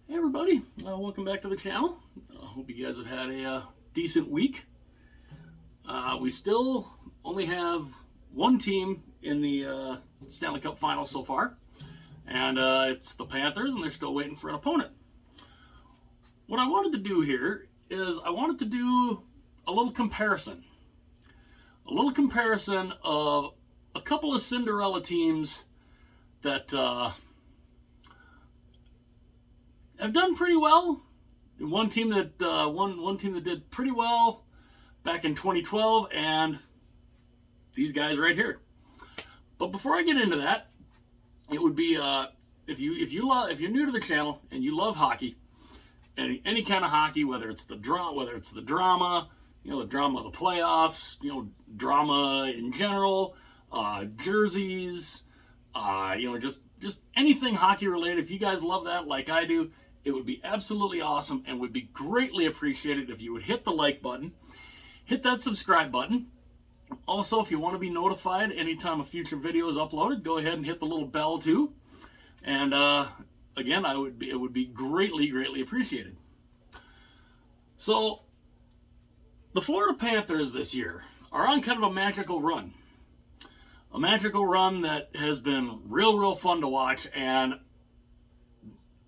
Hey everybody, welcome back to the channel. I hope you guys have had a decent week. We still only have one team in the Stanley Cup final so far, and it's the Panthers, and they're still waiting for an opponent. What I wanted to do here is I wanted to do a little comparison. A little comparison of a couple of Cinderella teams that have done pretty well. One team that did pretty well back in 2012, and these guys right here. But before I get into that, it would be if you're new to the channel and you love hockey, any kind of hockey, whether it's the drama, the drama of the playoffs, drama in general, jerseys, just anything hockey related. If you guys love that like I do, it would be absolutely awesome and would be greatly appreciated if you would hit the like button, hit that subscribe button. Also, if you want to be notified anytime a future video is uploaded, go ahead and hit the little bell too. And again, it would be greatly appreciated. So, the Florida Panthers this year are on kind of a magical run. A magical run that has been real fun to watch, and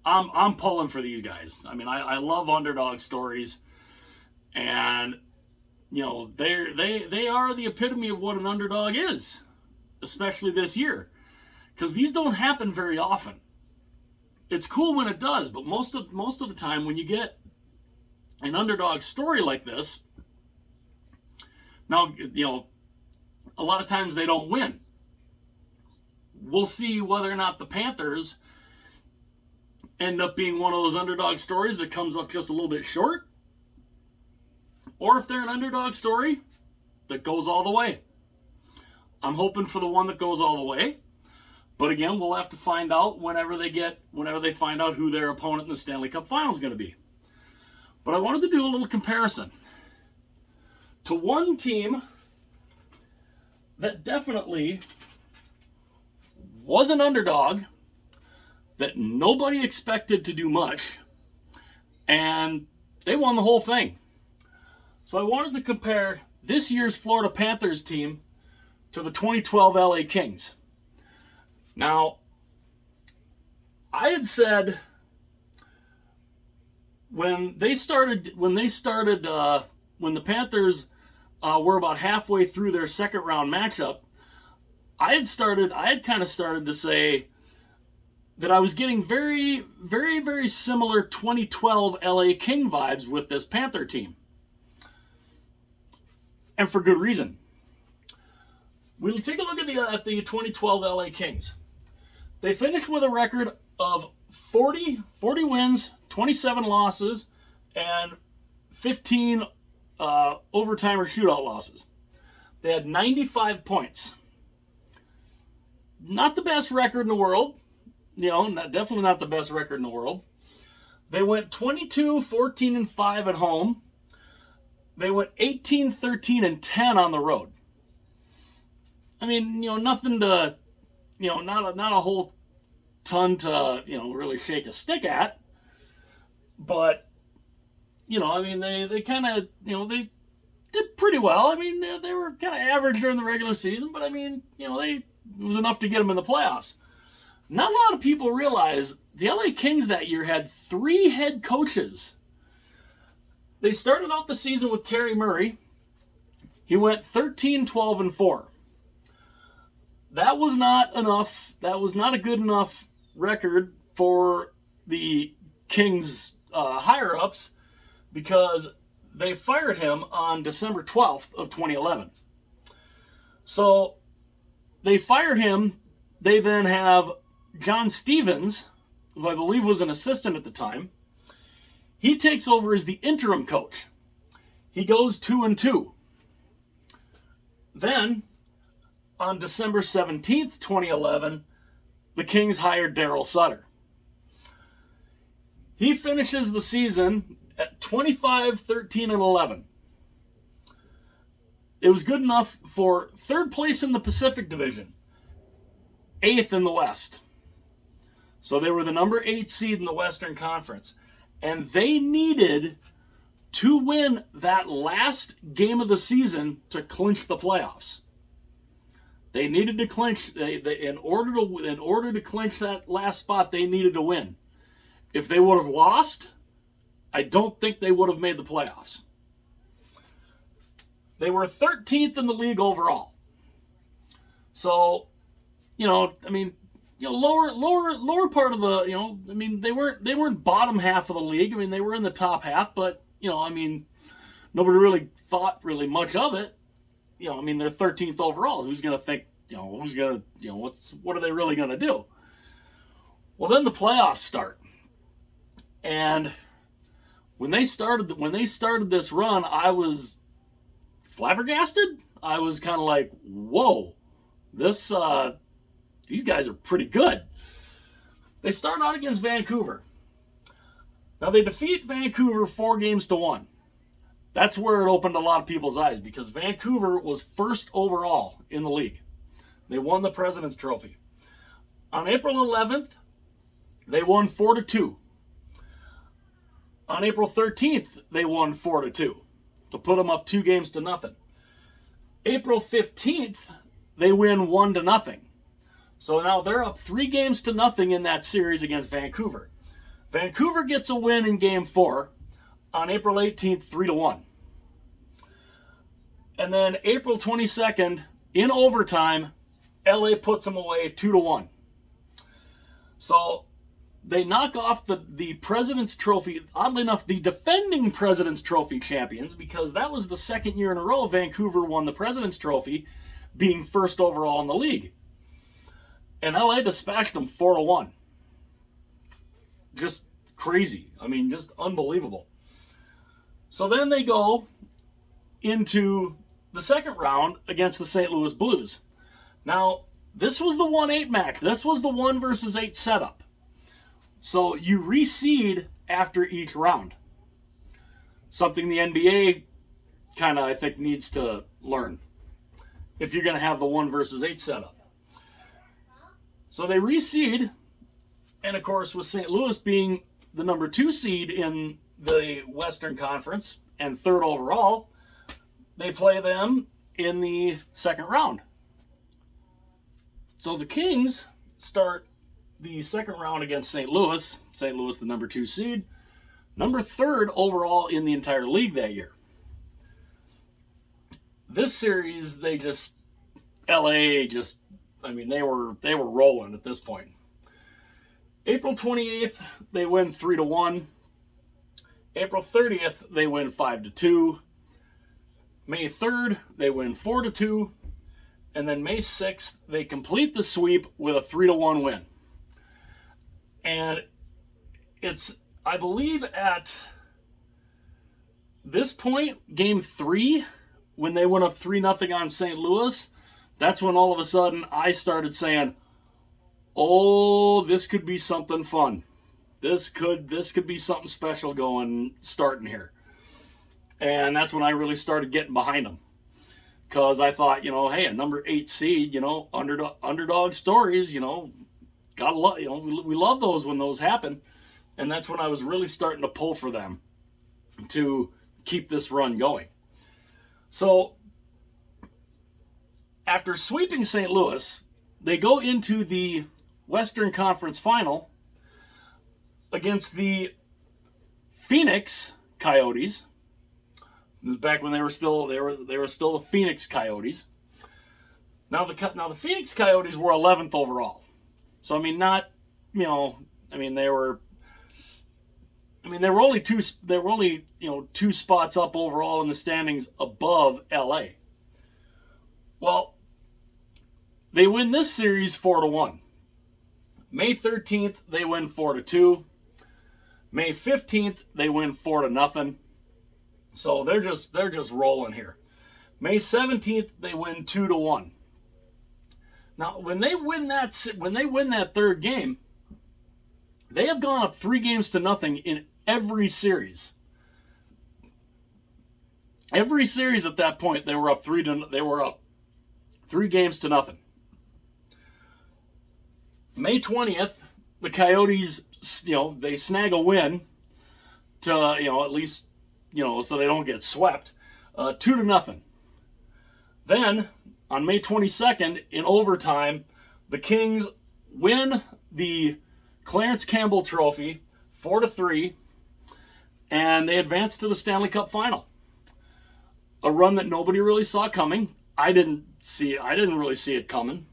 I'm pulling for these guys. I mean, I love underdog stories, and they are the epitome of what an underdog is, especially this year, because these don't happen very often. It's cool when it does, but most of the time when you get an underdog story like this, now a lot of times they don't win. We'll see whether or not the Panthers end up being one of those underdog stories that comes up just a little bit short, or if they're an underdog story that goes all the way. I'm hoping for the one that goes all the way, but again, we'll have to find out whenever they find out who their opponent in the Stanley Cup final is going to be. But I wanted to do a little comparison to one team that definitely was an underdog, that nobody expected to do much, and they won the whole thing. So I wanted to compare this year's Florida Panthers team to the 2012 LA Kings. Now, I had said when the Panthers were about halfway through their second round matchup, I had kind of started to say that I was getting very similar 2012 LA King vibes with this Panther team. And for good reason. We'll take a look at the 2012 LA Kings. They finished with a record of 40 wins, 27 losses, and 15 overtime or shootout losses. They had 95 points. Not the best record in the world. Definitely not the best record in the world. They went 22-14-5 at home. They went 18-13-10 on the road. I mean, nothing to, not a whole ton to, really shake a stick at. But, they kind of, they did pretty well. I mean, they were kind of average during the regular season, but I mean, it was enough to get them in the playoffs. Not a lot of people realize the LA Kings that year had 3 head coaches. They started out the season with Terry Murray. He went 13-12-4. That was not enough. That was not a good enough record for the Kings higher-ups, because they fired him on December 12th of 2011. So they fire him. They then have John Stevens, who I believe was an assistant at the time. He takes over as the interim coach. He goes 2-2. Then, on December 17th, 2011, the Kings hired Daryl Sutter. He finishes the season at 25-13-11. It was good enough for 3rd place in the Pacific Division, 8th in the West. So they were the number 8 seed in the Western Conference. And they needed to win that last game of the season to clinch the playoffs. They needed to clinch. In order to clinch that last spot, they needed to win. If they would have lost, I don't think they would have made the playoffs. They were 13th in the league overall. So, lower part of the, they weren't bottom half of the league. I mean, they were in the top half, but, nobody really thought really much of it. They're 13th overall. Who's going to think, what are they really going to do? Well, then the playoffs start. And when they started this run, I was flabbergasted. I was kind of like, whoa, these guys are pretty good. They start out against Vancouver. Now they defeat Vancouver 4-1. That's where it opened a lot of people's eyes because Vancouver was first overall in the league. They won the President's Trophy. On April 11th, they won 4-2. On April 13th, they won 4-2 to put them up 2-0. April 15th, they win 1-0. So now they're up 3-0 in that series against Vancouver. Vancouver gets a win in Game 4 on April 18th, 3-1. And then April 22nd, in overtime, LA puts them away 2-1. So they knock off the President's Trophy, oddly enough, the defending President's Trophy champions, because that was the second year in a row Vancouver won the President's Trophy, being first overall in the league. And LA dispatched them 4-1. Just crazy. Just unbelievable. So then they go into the second round against the St. Louis Blues. Now, this was the 1-8 match. This was the 1-8 setup. So you reseed after each round. Something the NBA kind of, I think, needs to learn if you're going to have the 1-8 setup. So they reseed, and of course, with St. Louis being the number 2 seed in the Western Conference and third overall, they play them in the second round. So the Kings start the second round against St. Louis. St. Louis, the number 2 seed, number 3rd overall in the entire league that year. This series, they were rolling at this point. April 28th, they win 3-1. April 30th, they win 5-2. May 3rd, they win 4-2. And then May 6th, they complete the sweep with a 3-1 win. And it's, I believe at this point, Game 3, when they went up 3-0 on St. Louis, that's when all of a sudden I started saying, oh, this could be something fun. This could be something special starting here. And that's when I really started getting behind them. Because I thought, hey, a number 8 seed, underdog stories, gotta love, we love those when those happen. And that's when I was really starting to pull for them to keep this run going. So after sweeping St. Louis, they go into the Western Conference Final against the Phoenix Coyotes. This is back when they were still the Phoenix Coyotes. Now the Phoenix Coyotes were 11th overall. So they were only two spots up overall in the standings above LA. Well, they win this series 4-1. May 13th, they win 4-2. May 15th, they win 4-0. So they're just rolling here. May 17th, they win 2-1. Now, when they win that third game, they have gone up 3-0 in every series. Every series at that point, they were up 3-0. May 20th, the Coyotes, they snag a win to, at least, so they don't get swept, 2-0. Then, on May 22nd, in overtime, the Kings win the Clarence Campbell Trophy 4-3, and they advance to the Stanley Cup Final. A run that nobody really saw coming. I didn't really see it coming,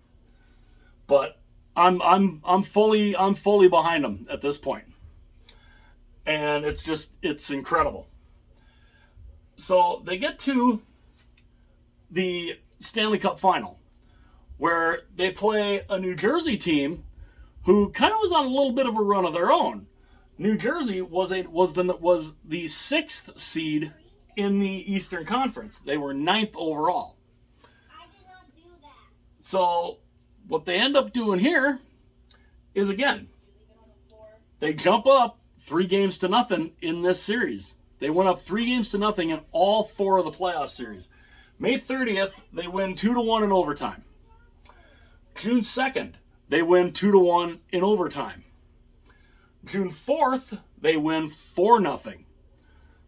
but I'm fully behind them at this point, and it's incredible. So they get to the Stanley Cup Final, where they play a New Jersey team who kind of was on a little bit of a run of their own. New Jersey was the sixth seed in the Eastern Conference. They were 9th overall. I did not do that. So what they end up doing here is, again, they jump up 3-0 in this series. They went up 3-0 in all 4 of the playoff series. May 30th, they win 2-1 in overtime. June 2nd, they win 2-1 in overtime. June 4th, they win 4-0.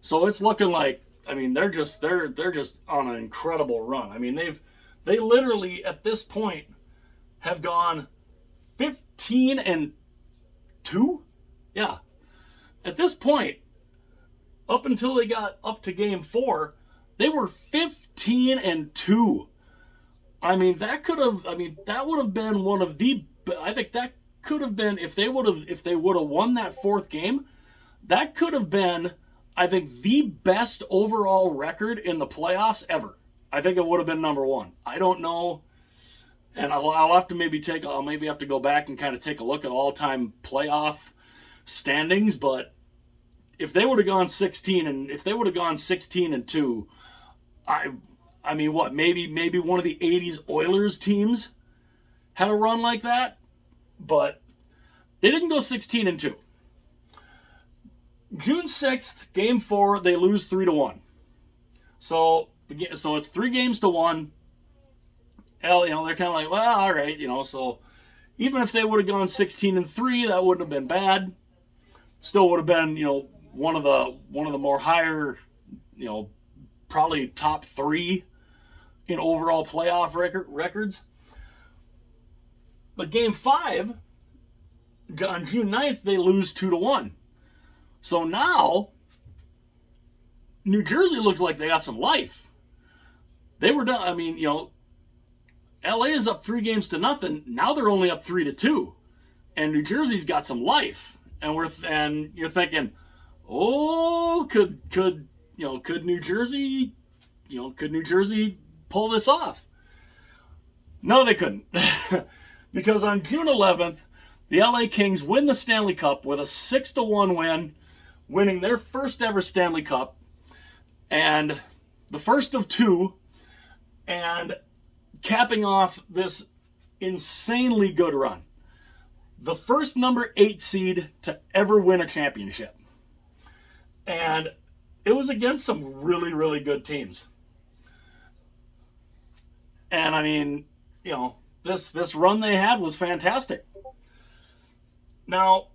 So it's looking like, they're just on an incredible run. They literally at this point have gone 15-2. Yeah. At this point, up until they got up to game 4, they were 15-2. That would have been one of the. I think that could have been, if they would have won that 4th game, that could have been, I think, the best overall record in the playoffs ever. I think it would have been number 1. I don't know, and I'll have to I'll maybe have to go back and kind of take a look at all-time playoff standings. But if they would have gone 16-2, maybe one of the 80s Oilers teams had a run like that, but they didn't go 16-2. June 6th, game 4, they lose 3-1. So it's 3-1. They're kind of like, well, all right, so even if they would have gone 16-3, that wouldn't have been bad. Still would have been, one of the more higher, probably top 3 in overall playoff records. But game 5, on June 9th, they lose 2-1. So now, New Jersey looks like they got some life. They were done. LA is up 3-0. Now they're only up 3-2, and New Jersey's got some life. And you're thinking, oh, could New Jersey, could New Jersey pull this off? No, they couldn't, because on June 11th, the LA Kings win the Stanley Cup with a 6-1 win, winning their first ever Stanley Cup, and the first of 2, and capping off this insanely good run. The first number 8 seed to ever win a championship. And it was against some really, really good teams. And this run they had was fantastic. Now,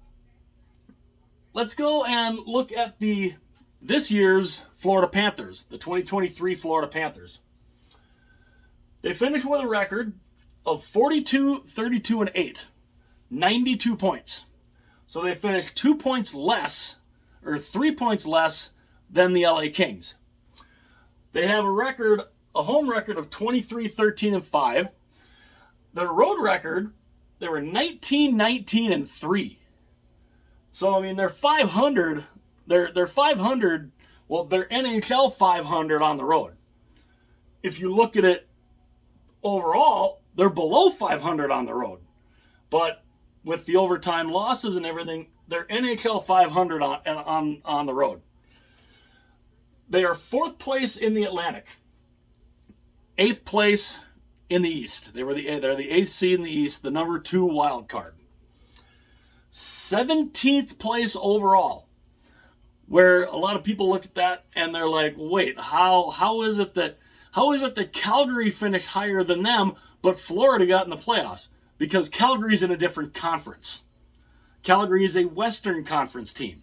let's go and look at this year's Florida Panthers, the 2023 Florida Panthers. They finished with a record of 42-32-8, 92 points. So they finished 3 points less than the LA Kings. They have a home record of 23-13-5. Their road record, they were 19-19-3. So they're 500. They're 500. Well, they're NHL 500 on the road. If you look at it overall, they're below 500 on the road. But with the overtime losses and everything, they're NHL 500 on the road. They are 4th place in the Atlantic, 8th place in the East. They're the 8th seed in the East, the number 2 wild card. 17th place overall, where a lot of people look at that and they're like, wait, how is it that Calgary finished higher than them, but Florida got in the playoffs? Because Calgary's in a different conference. Calgary is a Western Conference team.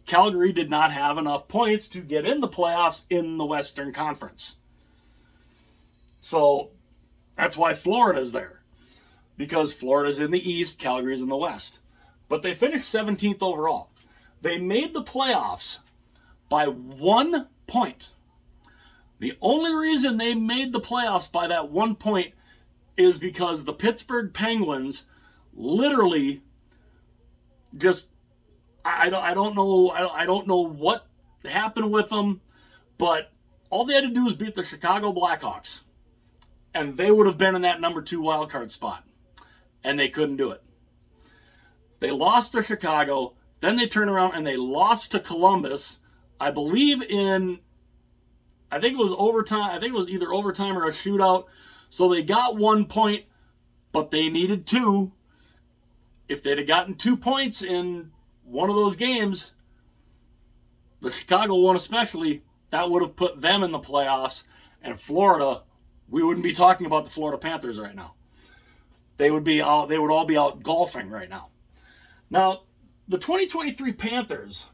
Calgary did not have enough points to get in the playoffs in the Western Conference. So that's why Florida's there. Because Florida's in the East, Calgary's in the West. But they finished 17th overall. They made the playoffs by 1 point. The only reason they made the playoffs by that 1 point is because the Pittsburgh Penguins literally just, I don't know what happened with them, but all they had to do was beat the Chicago Blackhawks, and they would have been in that number 2 wildcard spot, and they couldn't do it. They lost to Chicago, then they turned around and they lost to Columbus, I believe I think it was overtime. I think it was either overtime or a shootout. So they got 1 point, but they needed 2. If they'd have gotten 2 points in one of those games, the Chicago one especially, that would have put them in the playoffs. And Florida, we wouldn't be talking about the Florida Panthers right now. They would all be out golfing right now. Now, the 2023 Panthers,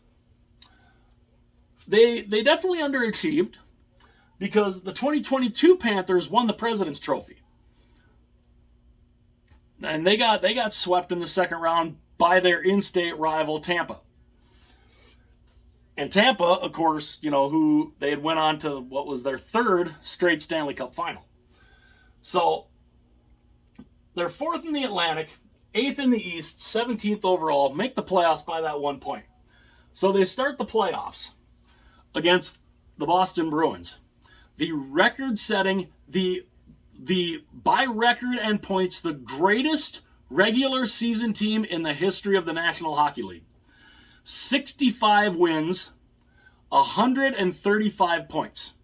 they definitely underachieved because the 2022 Panthers won the President's Trophy. And they got swept in the second round by their in-state rival Tampa. And Tampa, of course, who they had went on to what was their 3rd straight Stanley Cup final. So they're 4th in the Atlantic, 8th in the East, 17th overall, make the playoffs by that 1 point. So they start the playoffs against the Boston Bruins. The record-setting, the by record and points, the greatest regular season team in the history of the National Hockey League. 65 wins, 135 points.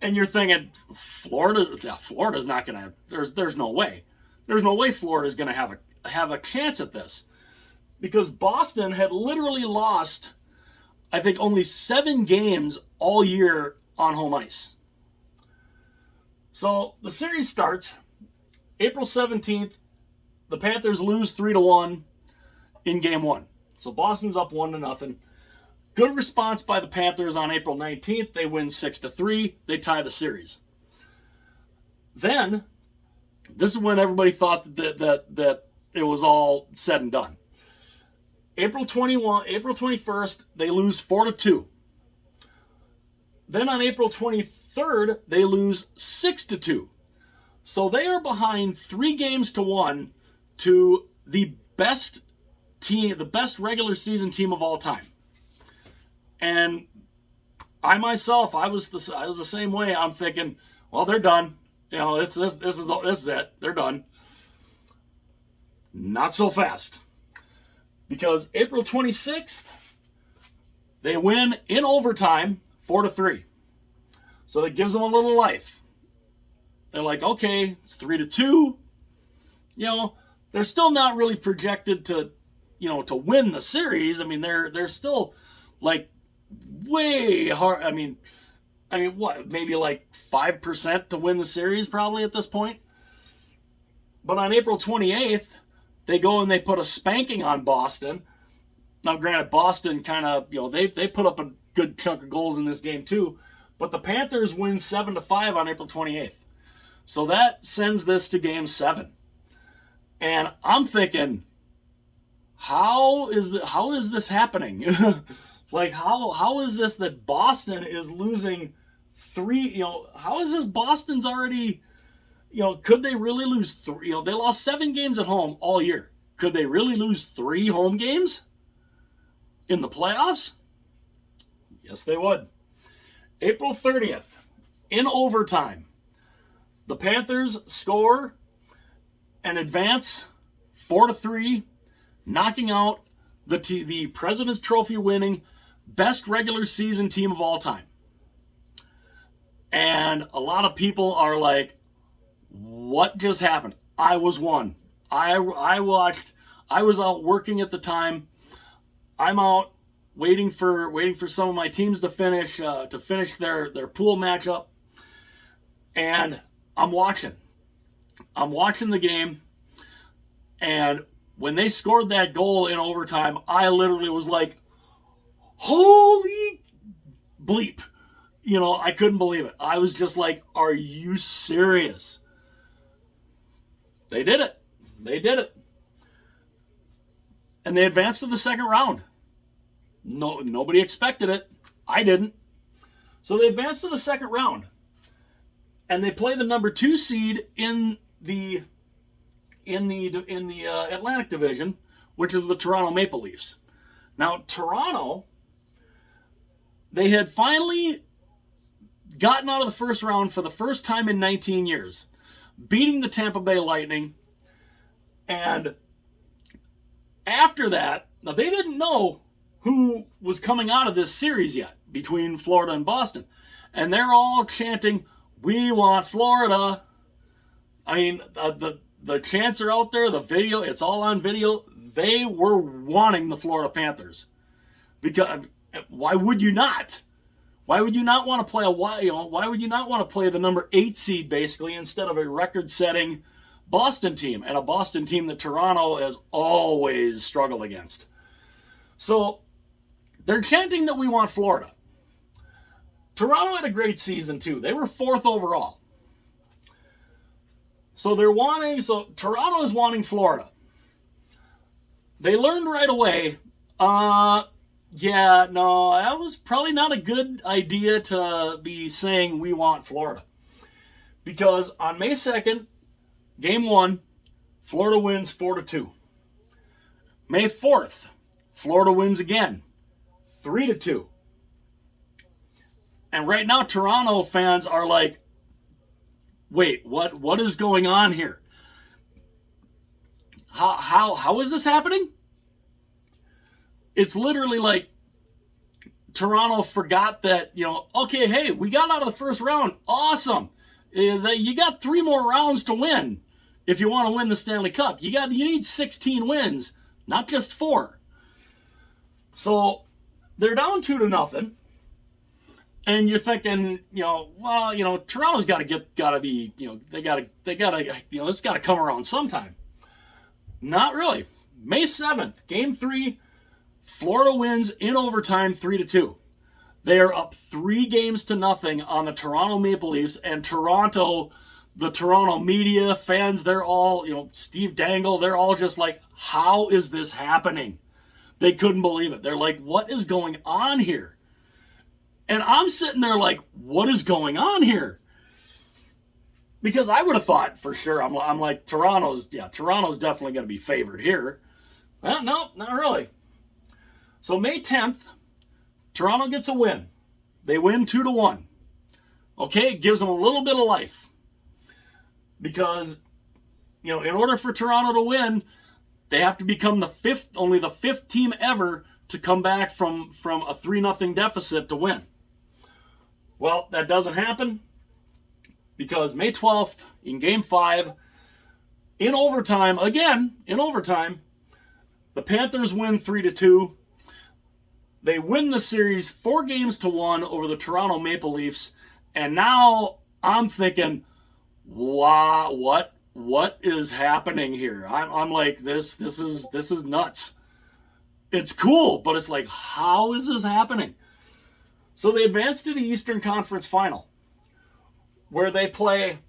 And you're thinking, Florida's not going to, there's no way. There's no way Florida's going to have a chance at this. Because Boston had literally lost, I think, only 7 games all year on home ice. So the series starts April 17th. The Panthers lose 3-1 in game 1. So Boston's up 1-0. Good response by the Panthers on April 19th. They win 6-3. They tie the series. Then, this is when everybody thought that it was all said and done. April 21st, they lose 4-2. Then on April 23rd, they lose 6-2. So they are behind 3-1 to the best team, the best regular season team of all time. And I myself, I was the same way. I'm thinking, well, they're done. This is it. They're done. Not so fast. Because April 26th, they win in overtime 4-3. So that gives them a little life. They're like, okay, it's 3-2. They're still not really projected to win the series. I mean, they're still like way hard. I mean, what? Maybe like 5% to win the series probably at this point. But on April 28th, they go and they put a spanking on Boston. Now, granted, Boston kind of, they put up a good chunk of goals in this game too. But the Panthers win 7-5 on April 28th. So that sends this to game 7. And I'm thinking, how is this happening? Like, how is this that Boston is losing 3? How is this Boston's already, could they really lose 3? They lost 7 games at home all year. Could they really lose 3 home games in the playoffs? Yes, they would. April 30th, in overtime, the Panthers score and advance 4-3, knocking out the President's Trophy winning best regular season team of all time. And a lot of people are like, what just happened? I was one. I watched. I was out working at the time. I'm out waiting for some of my teams to finish their pool matchup. And I'm watching the game. And when they scored that goal in overtime, I literally was like, holy bleep. You know, I couldn't believe it. I was just like, are you serious? They did it. They did it. And they advanced to the second round. Nobody expected it. I didn't. So they advanced to the second round. And they play the number 2 seed in the Atlantic Division, which is the Toronto Maple Leafs. Now, Toronto, they had finally gotten out of the first round for the first time in 19 years, beating the Tampa Bay Lightning. And after that, now they didn't know who was coming out of this series yet between Florida and Boston. And they're all chanting, "We want Florida." I mean, the chants are out there, the video, it's all on video. They were wanting the Florida Panthers. Because why would you not? Why would you not want to play why would you not want to play the number 8 seed basically instead of a record-setting Boston team, and a Boston team that Toronto has always struggled against? So they're chanting that we want Florida. Toronto had a great season too. They were 4th overall. So Toronto is wanting Florida. They learned right away, yeah, no, that was probably not a good idea to be saying we want Florida. Because on May 2nd, Game 1, Florida wins 4-2. May 4th, Florida wins again, 3-2. And right now, Toronto fans are like, wait, what is going on here? How is this happening? It's literally like Toronto forgot that, okay, hey, we got out of the first round. Awesome. You got 3 more rounds to win if you want to win the Stanley Cup. You need 16 wins, not just 4. So they're down 2-0. And you're thinking, Toronto's gotta be, it's gotta come around sometime. Not really. May 7th, Game 3, Florida wins in overtime 3-2. They are up 3-0 on the Toronto Maple Leafs, and the Toronto media, fans, they're all, Steve Dangle, they're all just like, how is this happening? They couldn't believe it. They're like, what is going on here? And I'm sitting there like, what is going on here? Because I would have thought for sure, I'm like, Toronto's definitely going to be favored here. Well, no, not really. So May 10th, Toronto gets a win. They win 2-1. Okay, it gives them a little bit of life. Because, in order for Toronto to win, they have to become only the 5th team ever to come back from a 3-0 deficit to win. Well, that doesn't happen because May 12th, in Game 5, in overtime, the Panthers win 3-2. They win the series 4-1 over the Toronto Maple Leafs. And now I'm thinking, wow, what is happening here? I'm like, this is nuts. It's cool, but it's like, how is this happening? So they advance to the Eastern Conference Final, where they play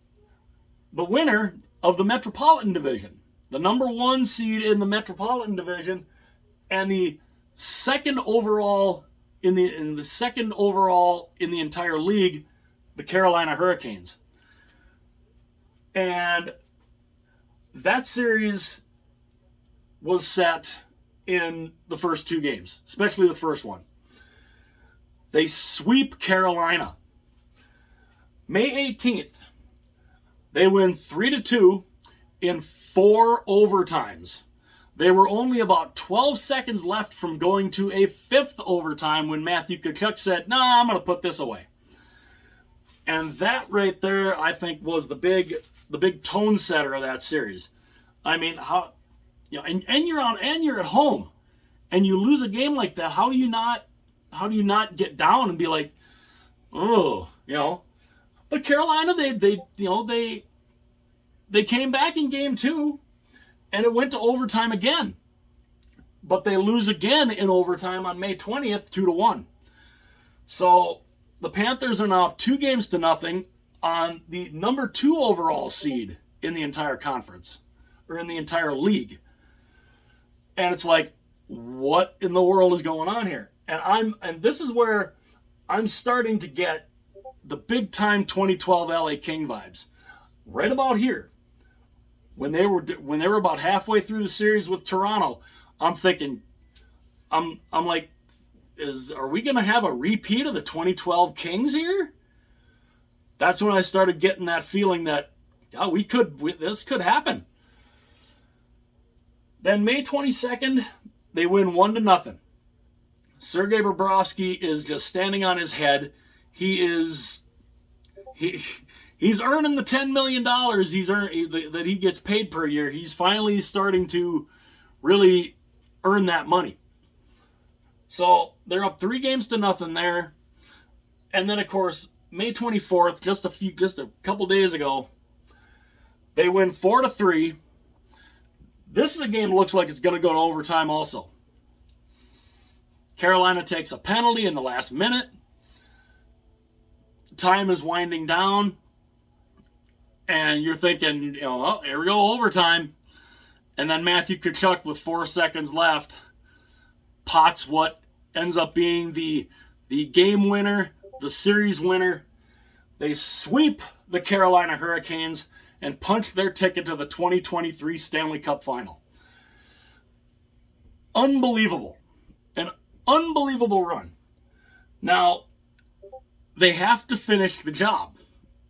the winner of the Metropolitan Division, the number 1 seed in the Metropolitan Division, and the second overall in the entire league, the Carolina Hurricanes. And that series was set in the first 2 games, especially the first one. They sweep Carolina. May 18th, they win 3-2 in 4 overtimes. They were only about 12 seconds left from going to a 5th overtime when Matthew Tkachuk said, "Nah, I'm going to put this away." And that right there, I think, was the big tone setter of that series. I mean, and you're at home, and you lose a game like that. How do you not get down and be like, oh, But Carolina, they came back in Game 2, and it went to overtime again. But they lose again in overtime on May 20th, 2-1. So the Panthers are now up 2-0 on the number 2 overall seed in the entire conference, or in the entire league. And it's like, what in the world is going on here? And this is where I'm starting to get the big time 2012 LA King vibes. Right about here. When they were about halfway through the series with Toronto, I'm thinking, I'm like, are we going to have a repeat of the 2012 Kings here? That's when I started getting that feeling that this could happen. Then May 22nd, they win 1-0. Sergei Bobrovsky is just standing on his head. He's earning the $10 million that he gets paid per year. He's finally starting to really earn that money. So they're up 3-0 there. And then, of course, May 24th, just a couple days ago, they win 4-3. This is a game that looks like it's going to go to overtime also. Carolina takes a penalty in the last minute. Time is winding down. And you're thinking, oh, here we go, overtime. And then Matthew Tkachuk, with 4 seconds left, pots what ends up being the game winner, the series winner. They sweep the Carolina Hurricanes and punch their ticket to the 2023 Stanley Cup Final. Unbelievable. An unbelievable run. Now, they have to finish the job.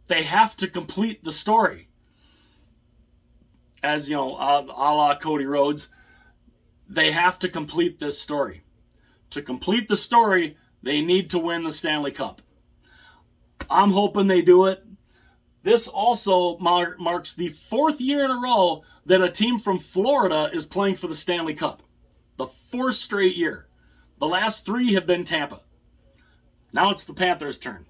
They have to complete the story. As, a la Cody Rhodes, they have to complete this story. To complete the story, they need to win the Stanley Cup. I'm hoping they do it. This also marks the 4th year in a row that a team from Florida is playing for the Stanley Cup. The 4th straight year. The last 3 have been Tampa. Now it's the Panthers' turn.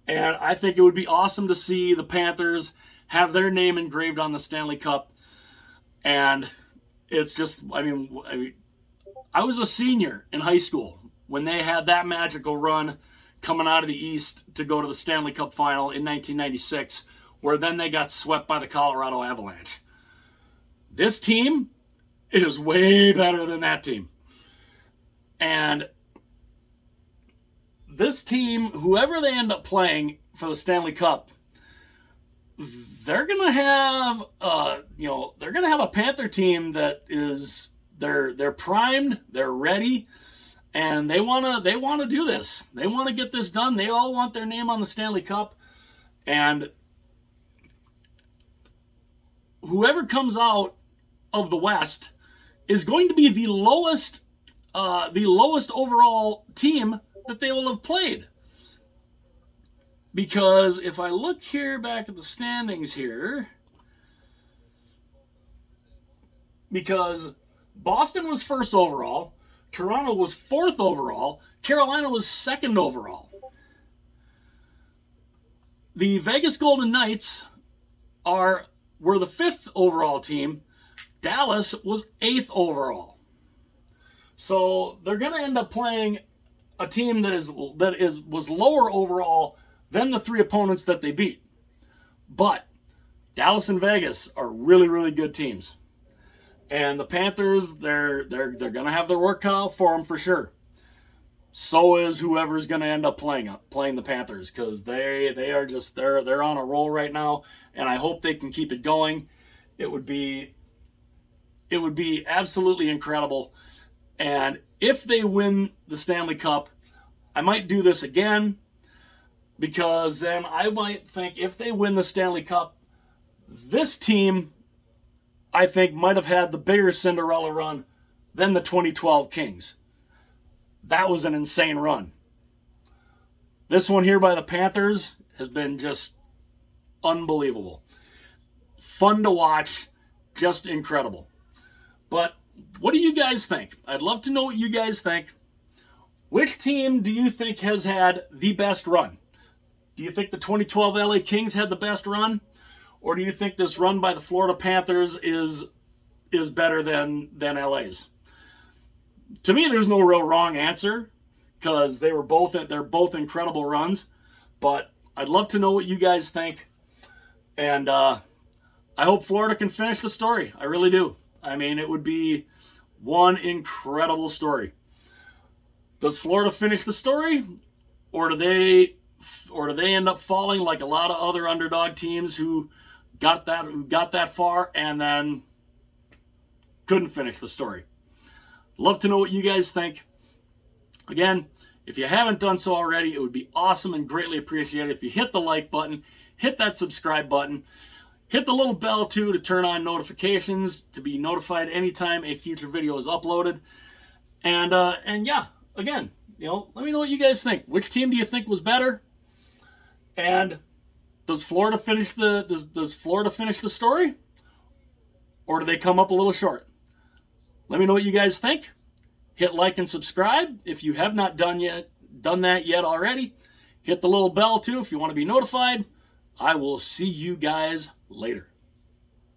And I think it would be awesome to see the Panthers have their name engraved on the Stanley Cup. And it's just, I was a senior in high school when they had that magical run coming out of the East to go to the Stanley Cup Final in 1996, where then they got swept by the Colorado Avalanche. This team is way better than that team. And this team, whoever they end up playing for the Stanley Cup, they're gonna have a Panther team that is they're primed, they're ready, and they wanna do this. They want to get this done. They all want their name on the Stanley Cup, and whoever comes out of the West is going to be the lowest overall team that they will have played. Because if I look here back at the standings here, because Boston was 1st overall, Toronto was 4th overall, Carolina was 2nd overall. The Vegas Golden Knights were the 5th overall team. Dallas was 8th overall. So they're going to end up playing a team that was lower overall than the 3 opponents that they beat. But Dallas and Vegas are really, really good teams. And the Panthers, they're going to have their work cut out for them for sure. So is whoever's going to end up playing the Panthers, because they're on a roll right now, and I hope they can keep it going. It would be absolutely incredible. And if they win the Stanley Cup, I might do this again, because then I might think if they win the Stanley Cup, this team, I think, might have had the bigger Cinderella run than the 2012 Kings. That was an insane run. This one here by the Panthers has been just unbelievable. Fun to watch, just incredible. But what do you guys think? I'd love to know what you guys think. Which team do you think has had the best run? Do you think the 2012 LA Kings had the best run? Or do you think this run by the Florida Panthers is is better than LA's. To me, there's no real wrong answer because they're both incredible runs. But I'd love to know what you guys think. And I hope Florida can finish the story. I really do. I mean, it would be one incredible story. Does Florida finish the story, or do they end up falling like a lot of other underdog teams who got that far and then couldn't finish the story? Love to know what you guys think. Again, if you haven't done so already, it would be awesome and greatly appreciated if you hit the like button, hit that subscribe button, hit the little bell too to turn on notifications to be notified anytime a future video is uploaded. And yeah, again, let me know what you guys think. Which team do you think was better? And does Florida finish the story, or do they come up a little short? Let me know what you guys think. Hit like and subscribe if you have not done that yet already. Hit the little bell too if you want to be notified. I will see you guys later.